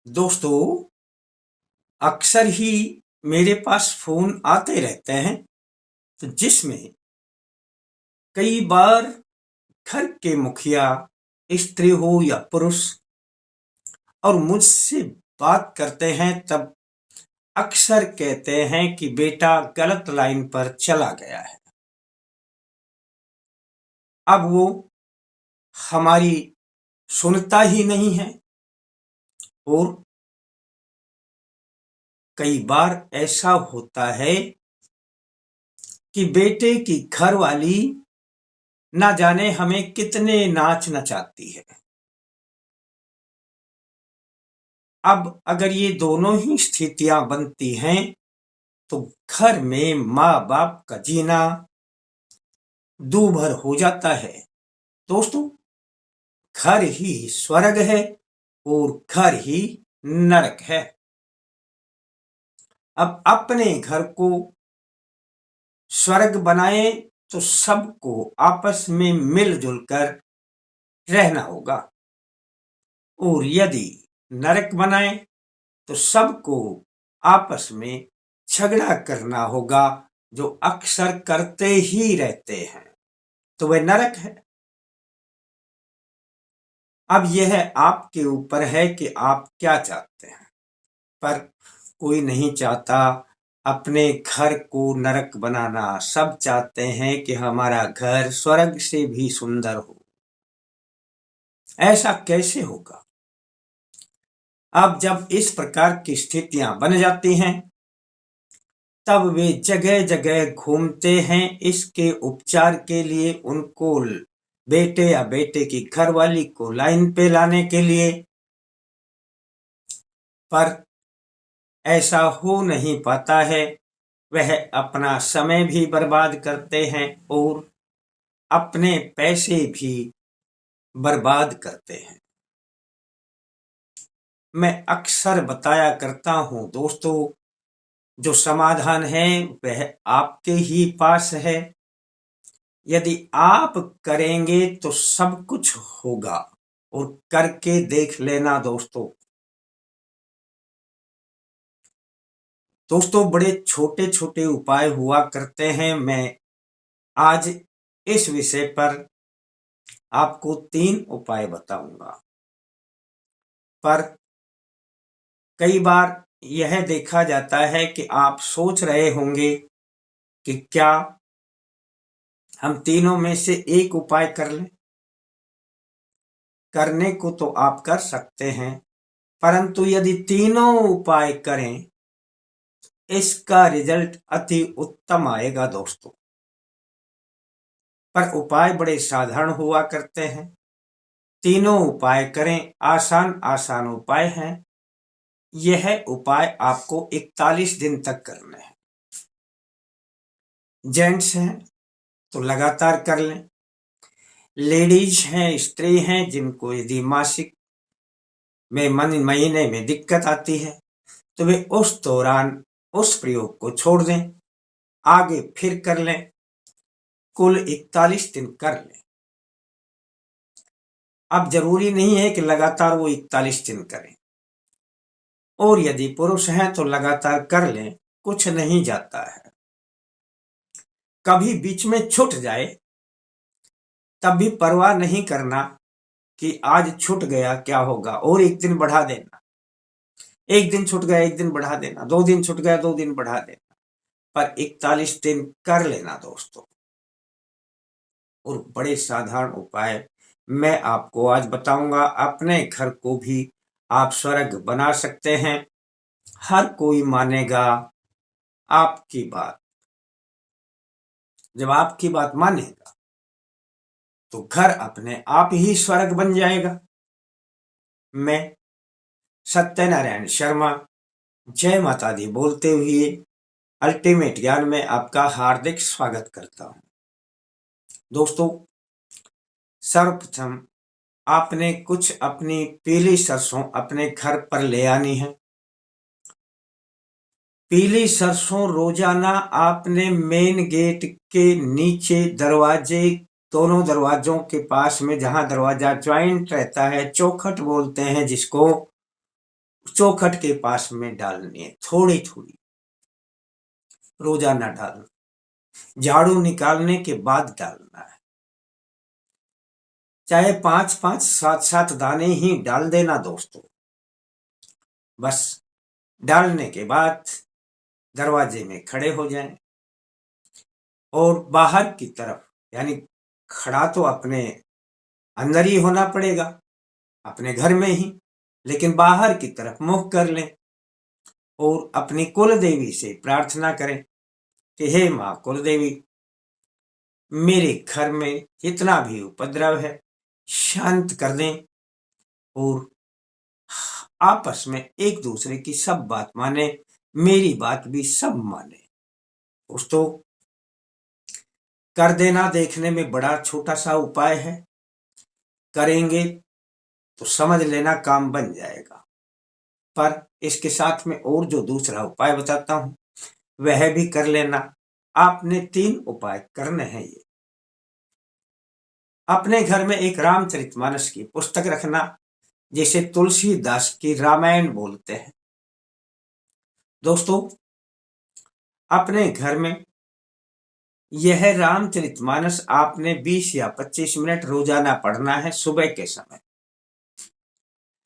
दोस्तों, अक्सर ही मेरे पास फ़ोन आते रहते हैं, तो जिसमें कई बार घर के मुखिया, स्त्री हो या पुरुष, और मुझसे बात करते हैं तब अक्सर कहते हैं कि बेटा गलत लाइन पर चला गया है। अब वो हमारी सुनता ही नहीं है और कई बार ऐसा होता है कि बेटे की घरवाली ना जाने हमें कितने नाच नचाती है। अब अगर ये दोनों ही स्थितियां बनती हैं तो घर में माँ बाप का जीना दूभर हो जाता है। दोस्तों, घर ही स्वर्ग है और घर ही नरक है। अब अपने घर को स्वर्ग बनाए तो सबको आपस में मिलजुल कर रहना होगा, और यदि नरक बनाए तो सबको आपस में झगड़ा करना होगा, जो अक्सर करते ही रहते हैं, तो वह नरक है। अब यह आपके ऊपर है कि आप क्या चाहते हैं, पर कोई नहीं चाहता अपने घर को नरक बनाना। सब चाहते हैं कि हमारा घर स्वर्ग से भी सुंदर हो। ऐसा कैसे होगा? अब जब इस प्रकार की स्थितियां बन जाती हैं तब वे जगह जगह घूमते हैं इसके उपचार के लिए, उनको बेटे या बेटे की घरवाली को लाइन पे लाने के लिए। पर ऐसा हो नहीं पाता है। वह अपना समय भी बर्बाद करते हैं और अपने पैसे भी बर्बाद करते हैं। मैं अक्सर बताया करता हूं दोस्तों, जो समाधान है वह आपके ही पास है। यदि आप करेंगे तो सब कुछ होगा, और करके देख लेना दोस्तों। दोस्तों, बड़े छोटे छोटे उपाय हुआ करते हैं। मैं आज इस विषय पर आपको 3 उपाय बताऊंगा। पर कई बार यह देखा जाता है कि आप सोच रहे होंगे कि क्या हम तीनों में से एक उपाय कर लें। करने को तो आप कर सकते हैं, परंतु यदि तीनों उपाय करें इसका रिजल्ट अति उत्तम आएगा दोस्तों। पर उपाय बड़े साधारण हुआ करते हैं। तीनों उपाय करें, आसान आसान उपाय हैं। यह उपाय आपको 41 दिन तक करने हैं। जेंट्स हैं तो लगातार कर लें। लेडीज हैं, स्त्री हैं, जिनको यदि मासिक में महीने में दिक्कत आती है तो वे उस दौरान उस प्रयोग को छोड़ दें, आगे फिर कर लें। कुल 41 दिन कर लें। अब जरूरी नहीं है कि लगातार वो 41 दिन करें, और यदि पुरुष हैं तो लगातार कर लें, कुछ नहीं जाता है। कभी बीच में छूट जाए तब भी परवाह नहीं करना कि आज छूट गया क्या होगा, और एक दिन बढ़ा देना। एक दिन छूट गया, एक दिन बढ़ा देना। 2 दिन छूट गया, 2 दिन बढ़ा देना। पर 41 दिन कर लेना दोस्तों। और बड़े साधारण उपाय मैं आपको आज बताऊंगा। अपने घर को भी आप स्वर्ग बना सकते हैं। हर कोई मानेगा आपकी बात। जब आपकी बात मानेगा तो घर अपने आप ही स्वर्ग बन जाएगा। मैं सत्यनारायण शर्मा, जय माता दी बोलते हुए अल्टीमेट ज्ञान में आपका हार्दिक स्वागत करता हूं। दोस्तों, सर्वप्रथम आपने कुछ अपनी पीली सरसों अपने घर पर ले आनी है। पीली सरसों रोजाना आपने मेन गेट के नीचे दरवाजे, दोनों दरवाजों के पास में जहां दरवाजा ज्वाइंट रहता है, चौखट बोलते हैं जिसको, चौखट के पास में डालनी है, थोड़ी थोड़ी रोजाना डालना, झाड़ू निकालने के बाद डालना है। चाहे 5-5, 7-7 दाने ही डाल देना दोस्तों। बस डालने के बाद दरवाजे में खड़े हो जाएं और बाहर की तरफ, यानी खड़ा तो अपने अंदर ही होना पड़ेगा, अपने घर में ही, लेकिन बाहर की तरफ मुख कर लें और अपनी कुल देवी से प्रार्थना करें कि हे मां कुल देवी, मेरे घर में जितना भी उपद्रव है शांत कर दें और आपस में एक दूसरे की सब बात माने, मेरी बात भी सब माने। दोस्तों, कर देना देखने में बड़ा छोटा सा उपाय है, करेंगे तो समझ लेना काम बन जाएगा। पर इसके साथ में और जो दूसरा उपाय बताता हूं वह भी कर लेना। आपने 3 उपाय करने हैं। ये अपने घर में एक रामचरितमानस की पुस्तक रखना, जिसे तुलसीदास की रामायण बोलते हैं। दोस्तों, अपने घर में यह रामचरितमानस आपने 20 या 25 मिनट रोजाना पढ़ना है। सुबह के समय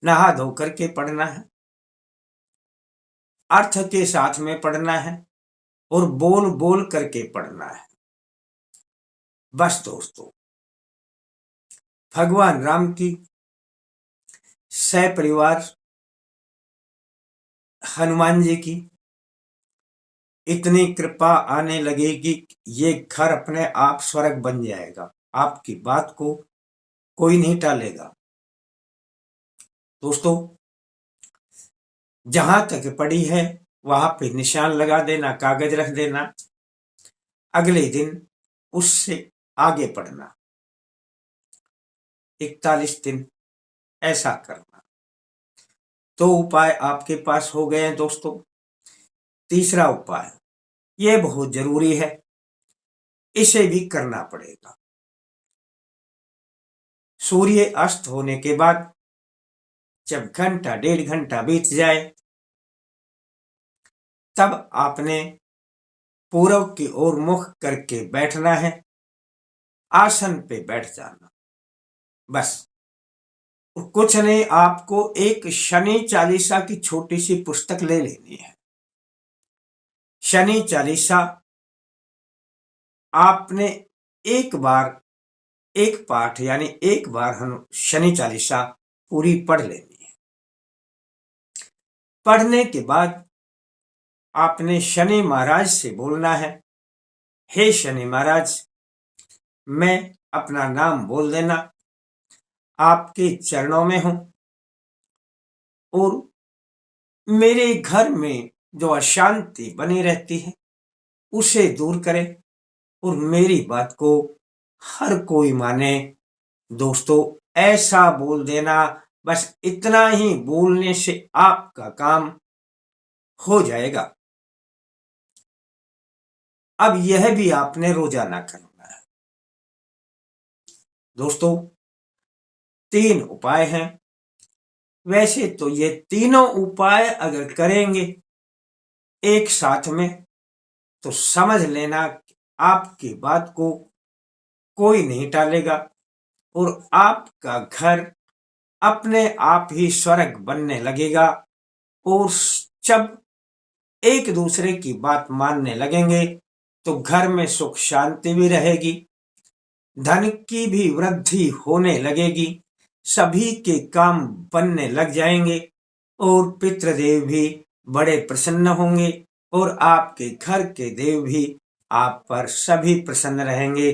नहा धो करके पढ़ना है, अर्थ के साथ में पढ़ना है और बोल बोल करके पढ़ना है। बस दोस्तों, भगवान राम की सपरिवार हनुमान जी की इतनी कृपा आने लगेगी, ये घर अपने आप स्वर्ग बन जाएगा। आपकी बात को कोई नहीं टालेगा। दोस्तों, जहां तक पड़ी है वहां पे निशान लगा देना, कागज रख देना। अगले दिन उससे आगे पढ़ना, 41 दिन ऐसा करना। 2 उपाय आपके पास हो गए हैं दोस्तों। तीसरा उपाय ये बहुत जरूरी है, इसे भी करना पड़ेगा। सूर्य अस्त होने के बाद जब घंटा 1.5 घंटा बीत जाए, तब आपने पूरब की ओर मुख करके बैठना है, आसन पे बैठ जाना। बस कुछ नहीं, आपको एक शनि चालीसा की छोटी सी पुस्तक ले लेनी है। शनि चालीसा आपने एक बार एक पाठ, यानी एक बार हम शनि चालीसा पूरी पढ़ लेनी है। पढ़ने के बाद आपने शनि महाराज से बोलना है, हे शनि महाराज, मैं अपना नाम बोल देना, आपके चरणों में हूं और मेरे घर में जो अशांति बनी रहती है उसे दूर करें और मेरी बात को हर कोई माने। दोस्तों, ऐसा बोल देना, बस इतना ही बोलने से आपका काम हो जाएगा। अब यह भी आपने रोजाना करना है। दोस्तों, 3 उपाय हैं। वैसे तो ये तीनों उपाय अगर करेंगे एक साथ में तो समझ लेना आपकी बात को कोई नहीं टालेगा और आपका घर अपने आप ही स्वर्ग बनने लगेगा। और जब एक दूसरे की बात मानने लगेंगे तो घर में सुख शांति भी रहेगी, धन की भी वृद्धि होने लगेगी, सभी के काम बनने लग जाएंगे और पितृदेव भी बड़े प्रसन्न होंगे और आपके घर के देव भी आप पर सभी प्रसन्न रहेंगे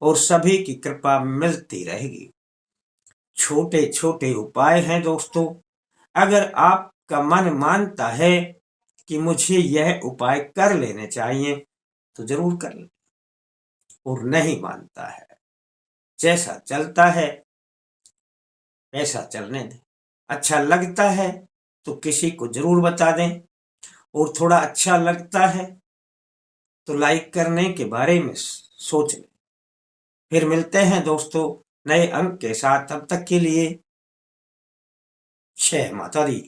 और सभी की कृपा मिलती रहेगी। छोटे छोटे उपाय हैं दोस्तों। अगर आपका मन मानता है कि मुझे यह उपाय कर लेने चाहिए तो जरूर कर लें, और नहीं मानता है, जैसा चलता है वैसा चलने दें। अच्छा लगता है तो किसी को जरूर बता दें, और थोड़ा अच्छा लगता है तो लाइक करने के बारे में सोच लें। फिर मिलते हैं दोस्तों नए अंक के साथ। तब तक के लिए जय माता दी।